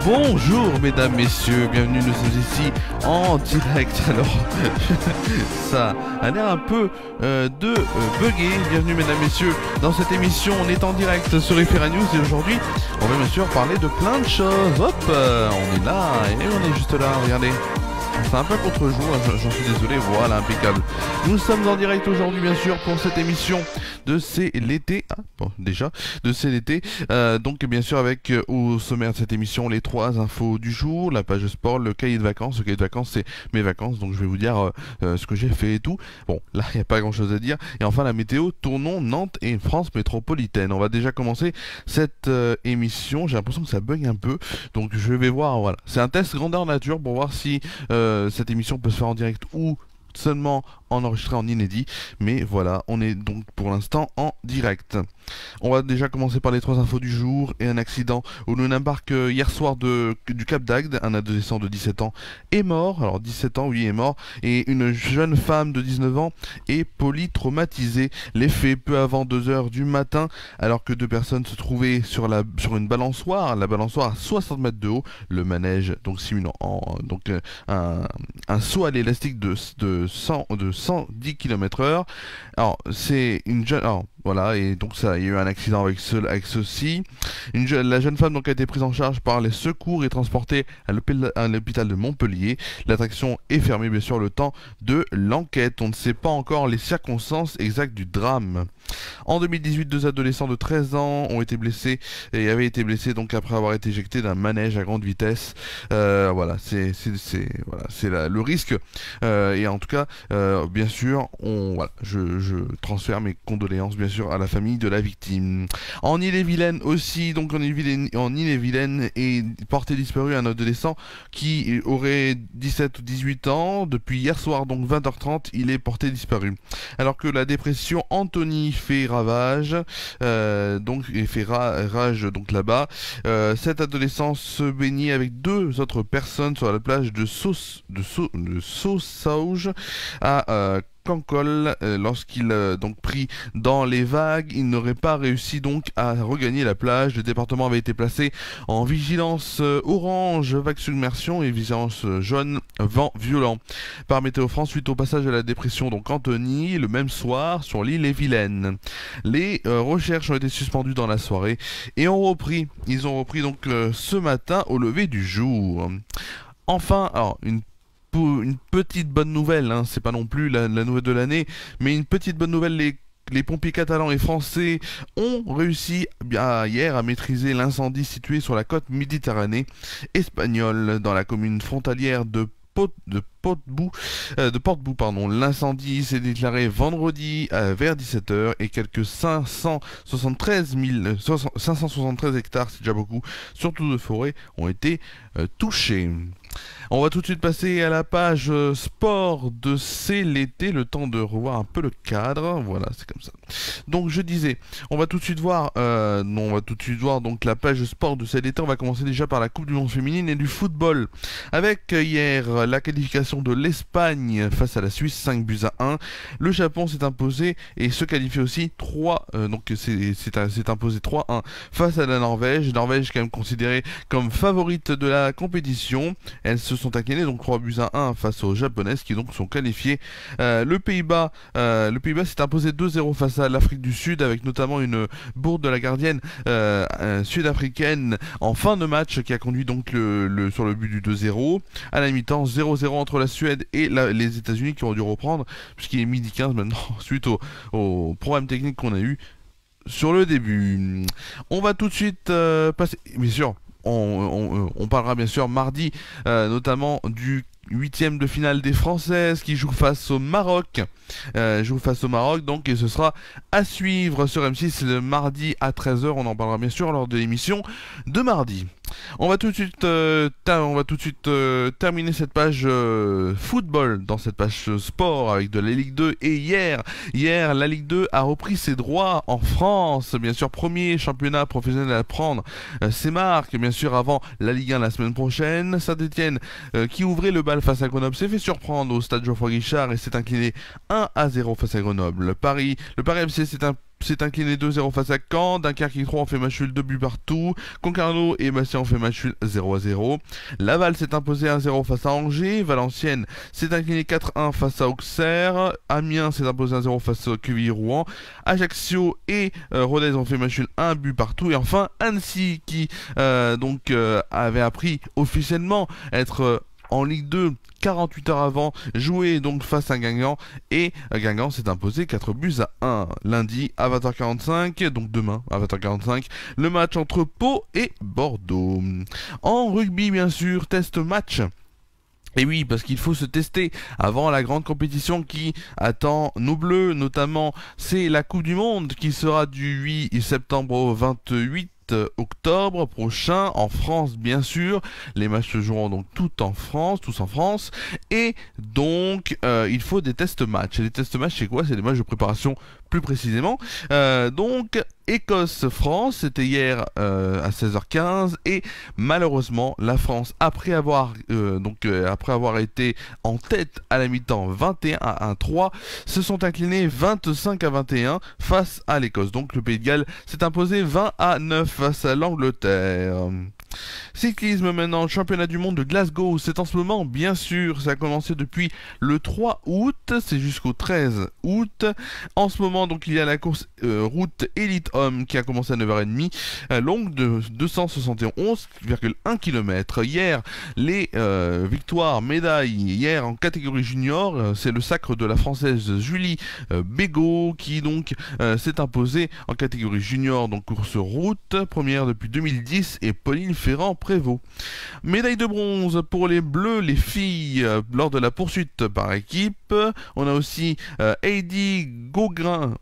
Bonjour mesdames, messieurs, bienvenue, nous sommes ici en direct. Alors, ça a l'air un peu bugué. Bienvenue mesdames, messieurs, dans cette émission, on est en direct sur Ifera News et aujourd'hui, on va bien sûr parler de plein de choses. Hop, on est là et on est juste là, regardez. C'est un peu contre-jour, j'en suis désolé, voilà, impeccable. Nous sommes en direct aujourd'hui, bien sûr, pour cette émission de C'est l'été. Ah, bon, déjà, de C'est l'été. Donc, bien sûr, avec au sommaire de cette émission, les 3 infos du jour, la page de sport, le cahier de vacances. Le cahier de vacances, c'est mes vacances, donc je vais vous dire ce que j'ai fait et tout. Bon, là, il n'y a pas grand-chose à dire. Et enfin, la météo, Tournon, Nantes et France métropolitaine. On va déjà commencer cette émission. J'ai l'impression que ça bug un peu, donc je vais voir, voilà. C'est un test grandeur nature pour voir si cette émission peut se faire en direct ou seulement en enregistré en inédit, mais voilà, on est donc pour l'instant en direct. On va déjà commencer par les 3 infos du jour et un accident au Luna Park hier soir du Cap d'Agde. Un adolescent de 17 ans est mort, alors 17 ans oui est mort, et une jeune femme de 19 ans est polytraumatisée. Les faits peu avant 2 h du matin, alors que 2 personnes se trouvaient sur une balançoire, la balançoire à 60 mètres de haut, le manège donc simulant un saut à l'élastique de 110 km/h. Alors c'est une jeune... Alors, voilà, et donc ça, il y a eu un accident avec ceci. La jeune femme donc a été prise en charge par les secours et transportée à l'hôpital de Montpellier. L'attraction est fermée bien sûr le temps de l'enquête. On ne sait pas encore les circonstances exactes du drame. En 2018, 2 adolescents de 13 ans ont été blessés et avaient été blessés donc après avoir été éjectés d'un manège à grande vitesse. Voilà, c'est le risque. Et en tout cas, bien sûr, je transfère mes condoléances bien sûr à la famille de la victime. En Ille-et-Vilaine aussi, donc en Ille-et-Vilaine est porté disparu un adolescent qui aurait 17 ou 18 ans. Depuis hier soir, donc 20 h 30, il est porté disparu. Alors que la dépression Anthony fait ravage, rage donc là-bas. Cet adolescent se baignait avec 2 autres personnes sur la plage de Saussauge à Cancol. Lorsqu'il donc pris dans les vagues, il n'aurait pas réussi donc à regagner la plage. Le département avait été placé en vigilance orange, vague submersion, et vigilance jaune, vent violent par Météo France suite au passage de la dépression donc Anthony le même soir sur l'Ille-et-Vilaine. Les recherches ont été suspendues dans la soirée et ils ont repris donc ce matin au lever du jour. Enfin, alors une petite bonne nouvelle, hein, c'est pas non plus la nouvelle de l'année, mais une petite bonne nouvelle, les pompiers catalans et français ont réussi hier à maîtriser l'incendie situé sur la côte méditerranée espagnole, dans la commune frontalière de Portbou. L'incendie s'est déclaré vendredi vers 17 h et quelques 573 hectares, c'est déjà beaucoup, surtout de forêts, ont été touchés. On va tout de suite passer à la page sport de C'est l'été, le temps de revoir un peu le cadre. Voilà, c'est comme ça. Donc je disais, on va tout de suite voir donc la page sport de C'est l'été. On va commencer déjà par la Coupe du Monde féminine et du football. Avec hier la qualification de l'Espagne face à la Suisse, 5-1. Le Japon s'est imposé et se qualifie aussi 3, s'est imposé 3-1 face à la Norvège. Norvège quand même considérée comme favorite de la compétition. Elles se sont inclinées donc 3-1 face aux Japonaises qui donc sont qualifiées. Le Pays-Bas s'est imposé 2-0 face à l'Afrique du Sud, avec notamment une bourde de la gardienne sud-africaine en fin de match qui a conduit donc sur le but du 2-0. À la mi-temps, 0-0 entre la Suède et les États-Unis qui ont dû reprendre puisqu'il est midi 15 maintenant suite au problème technique qu'on a eu sur le début. On va tout de suite passer, bien sûr. On parlera bien sûr mardi notamment du 8e de finale des Françaises qui jouent face au Maroc. Donc, et ce sera à suivre sur M6 le mardi à 13 h. On en parlera bien sûr lors de l'émission de mardi. On va tout de suite terminer cette page football dans cette page sport avec de la Ligue 2. Et hier, la Ligue 2 a repris ses droits en France. Bien sûr, premier championnat professionnel à prendre ses marques. Bien sûr, avant la Ligue 1 la semaine prochaine. Saint-Etienne qui ouvrait le bal face à Grenoble s'est fait surprendre au stade Geoffroy Guichard et s'est incliné 1-0 face à Grenoble. Le Paris FC s'est incliné 2-0 face à Caen. Dunkerque 3 en fait match nul 2 buts partout. Concarneau et Bastia ont fait match nul 0-0. Laval s'est imposé 1-0 face à Angers. Valenciennes s'est incliné 4-1 face à Auxerre. Amiens s'est imposé 1-0 face au QI-Rouen. Ajaccio et Rodez ont fait match nul 1 but partout. Et enfin Annecy qui avait appris officiellement être en Ligue 2 48 heures avant, joué donc face à Guingamp, et Guingamp s'est imposé 4 buts à 1 lundi à 20h45, donc demain à 20h45, le match entre Pau et Bordeaux. En rugby bien sûr, test match. Et oui, parce qu'il faut se tester avant la grande compétition qui attend nos Bleus, notamment c'est la Coupe du Monde qui sera du 8 septembre au 28 octobre prochain en France bien sûr. Les matchs se joueront donc tous en France, et donc il faut des test matchs. Et les test matchs c'est quoi? C'est des matchs de préparation plus précisément. Donc Écosse-France, c'était hier à 16h15, et malheureusement la France, après avoir été en tête à la mi-temps 21-1-3, se sont inclinés 25-21 face à l'Écosse. Donc le Pays de Galles s'est imposé 20-9 face à l'Angleterre. Cyclisme maintenant, championnat du monde de Glasgow, c'est en ce moment bien sûr, ça a commencé depuis le 3 août, c'est jusqu'au 13 août. En ce moment donc il y a la course route Elite Homme qui a commencé à 9h30, longue de 271,1 km. Hier, les victoires, médailles, hier en catégorie junior, c'est le sacre de la française Julie Bégaud qui donc s'est imposée en catégorie junior, donc course route, première depuis 2010, et Pauline Ferrand-Prévôt. Médaille de bronze pour les Bleus, les filles, lors de la poursuite par équipe. On a aussi Heidi Gauguin,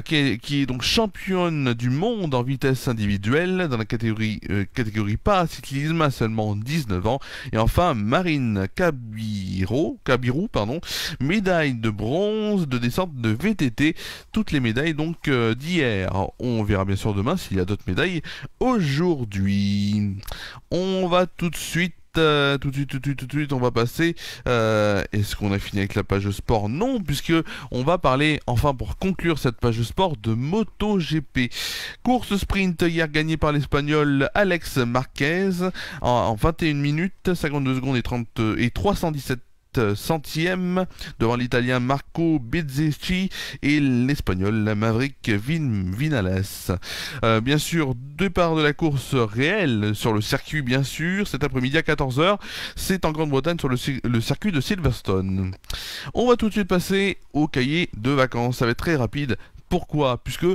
qui est donc championne du monde en vitesse individuelle dans la catégorie paracyclisme à seulement 19 ans. Et enfin Marine Cabirou, médaille de bronze de descente de VTT. Toutes les médailles donc d'hier. On verra bien sûr demain s'il y a d'autres médailles aujourd'hui. On va tout de suite, on va passer. Est-ce qu'on a fini avec la page sport? Non, puisque on va parler, enfin pour conclure cette page sport, de MotoGP. Course sprint hier gagnée par l'Espagnol Alex Marquez en 21 minutes, 52 secondes et 317 centièmes devant l'Italien Marco Bezzecchi et l'Espagnol Maverick Vinales. Bien sûr, départ de la course réelle sur le circuit, bien sûr, cet après-midi à 14h. C'est en Grande-Bretagne sur le circuit de Silverstone. On va tout de suite passer au cahier de vacances. Ça va être très rapide. Pourquoi? Puisque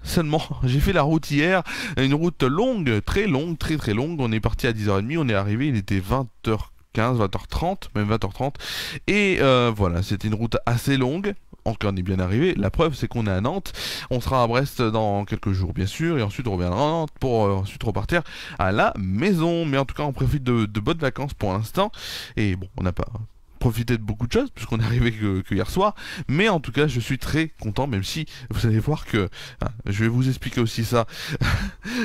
seulement, j'ai fait la route hier, une route longue, très longue, très longue. On est parti à 10h30, on est arrivé, il était 20h15, 20h30, même 20h30, et voilà, c'était une route assez longue. Encore on est bien arrivé, la preuve c'est qu'on est à Nantes, on sera à Brest dans quelques jours bien sûr, et ensuite on reviendra à Nantes pour ensuite repartir à la maison. Mais en tout cas on profite de bonnes vacances pour l'instant, et bon, on n'a pas profiter de beaucoup de choses puisqu'on est arrivé que hier soir, mais en tout cas je suis très content, même si vous allez voir que je vais vous expliquer aussi ça.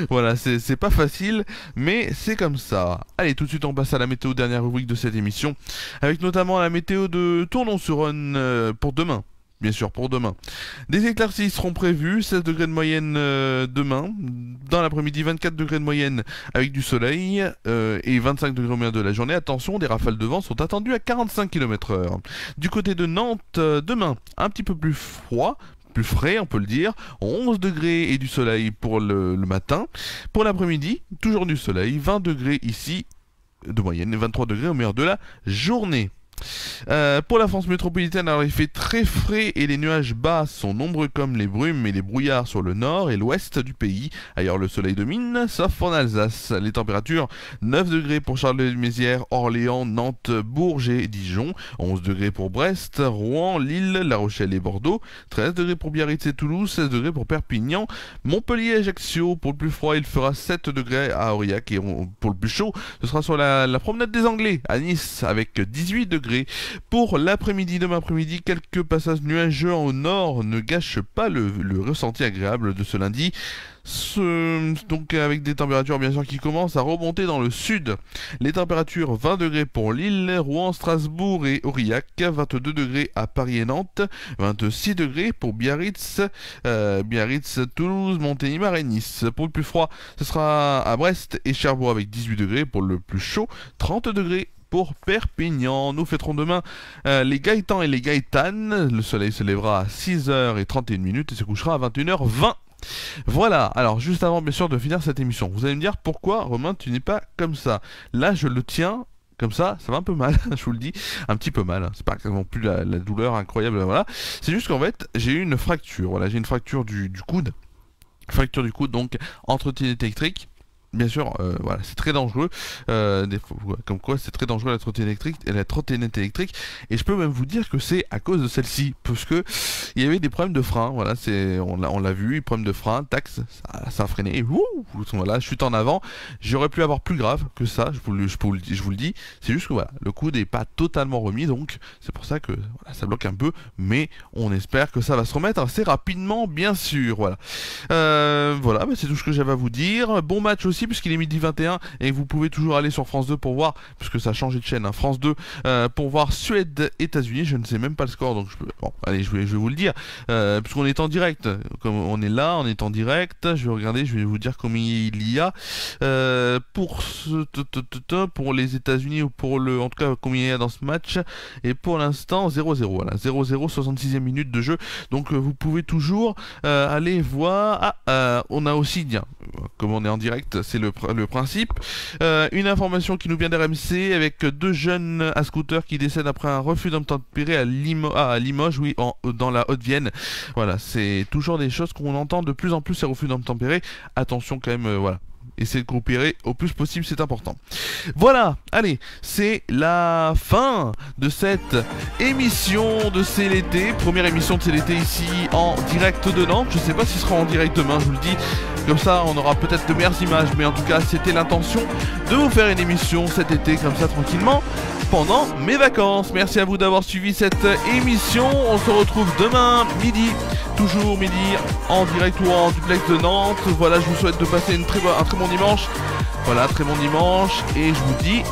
Voilà, c'est pas facile, mais c'est comme ça. Allez, tout de suite on passe à la météo, dernière rubrique de cette émission, avec notamment la météo de Tournon-sur-Rhône pour demain. Bien sûr, pour demain. Des éclaircies seront prévues, 16 degrés de moyenne demain. Dans l'après-midi, 24 degrés de moyenne avec du soleil et 25 degrés au milieu de la journée. Attention, des rafales de vent sont attendues à 45 km/h. Du côté de Nantes, demain, un petit peu plus froid, plus frais on peut le dire, 11 degrés et du soleil pour le matin. Pour l'après-midi, toujours du soleil, 20 degrés ici de moyenne et 23 degrés au meilleur de la journée. Pour la France métropolitaine, alors il fait très frais et les nuages bas sont nombreux comme les brumes et les brouillards sur le nord et l'ouest du pays. Ailleurs le soleil domine, sauf en Alsace. Les températures, 9 degrés pour Charleville-Mézières, Orléans, Nantes, Bourges et Dijon, 11 degrés pour Brest, Rouen, Lille, La Rochelle et Bordeaux, 13 degrés pour Biarritz et Toulouse, 16 degrés pour Perpignan, Montpellier et Ajaccio. Pour le plus froid, il fera 7 degrés à Aurillac, et pour le plus chaud, ce sera sur la promenade des Anglais à Nice avec 18 degrés degrés. Pour l'après-midi, demain après-midi, quelques passages nuageux au nord ne gâchent pas le ressenti agréable de ce lundi. Donc avec des températures bien sûr qui commencent à remonter dans le sud. Les températures 20 degrés pour Lille, Rouen, Strasbourg et Aurillac, 22 degrés à Paris et Nantes, 26 degrés pour Biarritz, Toulouse, Montélimar et Nice. Pour le plus froid, ce sera à Brest et Cherbourg avec 18 degrés. Pour le plus chaud, 30 degrés pour Perpignan. Nous fêterons demain les Gaëtans et les Gaëtanes. Le soleil se lèvera à 6h31 et se couchera à 21h20. Voilà, alors juste avant bien sûr de finir cette émission, vous allez me dire pourquoi Romain tu n'es pas comme ça. Là je le tiens comme ça va un peu mal, je vous le dis, un petit peu mal, hein. C'est pas non plus la douleur incroyable, voilà. C'est juste qu'en fait j'ai eu une fracture, voilà, j'ai une fracture du coude. Fracture du coude, donc entretien électrique. Bien sûr, voilà, c'est très dangereux. Comme quoi, c'est très dangereux la trottinette électrique. Et je peux même vous dire que c'est à cause de celle-ci, parce que il y avait des problèmes de frein. Voilà, on l'a vu, problème de frein, tac, ça a freiné. Et voilà, chute en avant. J'aurais pu avoir plus grave que ça. Je vous le dis. C'est juste que voilà, le coude n'est pas totalement remis, donc c'est pour ça que voilà, ça bloque un peu. Mais on espère que ça va se remettre assez rapidement, bien sûr. Voilà, voilà, c'est tout ce que j'avais à vous dire. Bon match aussi, puisqu'il est midi 21 et vous pouvez toujours aller sur France 2 pour voir, puisque ça a changé de chaîne, hein, France 2 pour voir Suède-États-Unis. Je ne sais même pas le score, donc bon, allez, je vais vous le dire, puisqu'on est en direct, comme on est là, on est en direct. Je vais regarder, je vais vous dire combien il y a pour les États-Unis, ou pour en tout cas combien il y a dans ce match. Et pour l'instant 0-0, voilà, 0-0, 66e minute de jeu. Donc vous pouvez toujours aller voir. On a aussi, bien, comme on est en direct, c'est le principe. Une information qui nous vient d'RMC, avec 2 jeunes à scooter qui décèdent après un refus d'obtempérer à Limoges, oui, dans la Haute-Vienne. Voilà, c'est toujours des choses qu'on entend de plus en plus, ces refus d'obtempérer. Attention quand même, voilà. Essayez de coopérer au plus possible, c'est important. Voilà, allez, c'est la fin de cette émission de C'est l'été. Première émission de C'est l'été ici en direct de Nantes. Je sais pas si ce sera en direct demain, je vous le dis. Comme ça, on aura peut-être de meilleures images. Mais en tout cas, c'était l'intention de vous faire une émission cet été, comme ça, tranquillement, pendant mes vacances. Merci à vous d'avoir suivi cette émission. On se retrouve demain midi, toujours midi, en direct ou en duplex de Nantes. Voilà, je vous souhaite de passer un très bon dimanche. Voilà, très bon dimanche. Et je vous dis...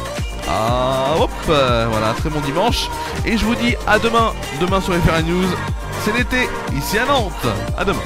voilà, très bon dimanche. Et je vous dis à demain. Demain sur FR News. C'est l'été, ici à Nantes. À demain.